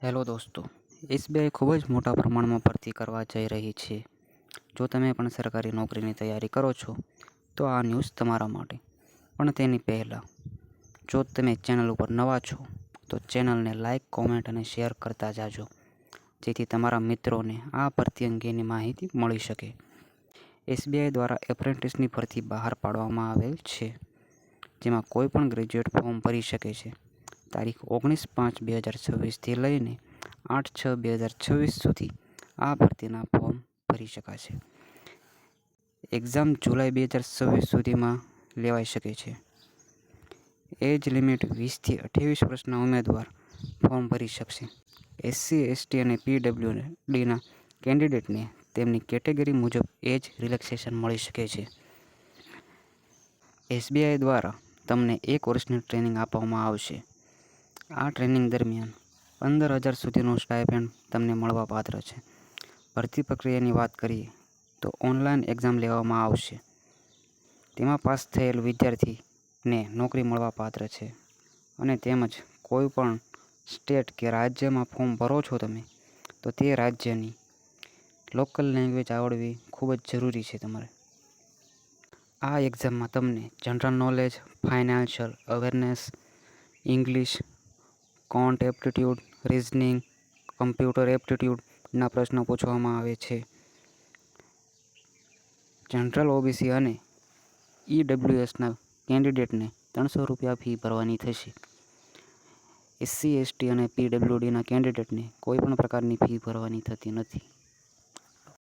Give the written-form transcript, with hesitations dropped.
Hello દોસ્તો, SBI ખૂબ જ મોટા પ્રમાણમાં ભરતી કરવા જઈ રહી છે. જો તમે પણ સરકારી નોકરીની તૈયારી કરો છો તો આ ન્યૂઝ તમારા માટે. પણ તેની પહેલાં, જો તમે ચેનલ ઉપર નવા છો તો ચેનલને લાઇક, કોમેન્ટ અને શેર કરતા જાજો, જેથી તમારા મિત્રોને આ ભરતી અંગેની માહિતી મળી શકે. એસબીઆઈ દ્વારા એપ્રેન્ટિસની ભરતી બહાર પાડવામાં આવેલ છે, જેમાં કોઈ પણ ગ્રેજ્યુએટ ફોર્મ ભરી શકે છે. તારીખ 19/5/2026થી લઈને 8/6/2026 સુધી આ ભરતીના ફોર્મ ભરી શકાશે. એક્ઝામ જુલાઈ 2026 સુધીમાં લેવાઈ શકે છે. એજ લિમિટ 20 થી 28 વર્ષના ઉમેદવાર ફોર્મ ભરી શકશે. એસસી, એસટી અને પીડબ્લ્યુડીના કેન્ડિડેટને તેમની કેટેગરી મુજબ એજ રિલેક્સેશન મળી શકે છે. એસબીઆઈ દ્વારા તમને 1 વર્ષની ટ્રેનિંગ આપવામાં આવશે. આ ટ્રેનિંગ દરમિયાન 15,000 સુધીનું સ્ટાઇપેન્ડ તમને મળવાપાત્ર છે. ભરતી પ્રક્રિયાની વાત કરીએ તો ઓનલાઈન એક્ઝામ લેવામાં આવશે. તેમાં પાસ થયેલ વિદ્યાર્થીને નોકરી મળવાપાત્ર છે. અને તેમજ કોઈ પણ સ્ટેટ કે રાજ્યમાં ફોર્મ ભરો છો તમે, તો તે રાજ્યની લોકલ લેંગ્વેજ આવડવી ખૂબ જ જરૂરી છે તમારે. આ એક્ઝામમાં તમને general knowledge, financial awareness, English, quant aptitude, reasoning, computer એપ્ટિટ્યૂડના પ્રશ્નો પૂછવામાં આવે છે. જનરલ ઓબીસી અને ઈડબ્લ્યુએસના કેન્ડિડેટને ₹300 ફી ભરવાની થશે. એસસી, એસટી અને પીડબ્લ્યુડીના કેન્ડિડેટને કોઈ પણ પ્રકારની ફી ભરવાની થતી નથી.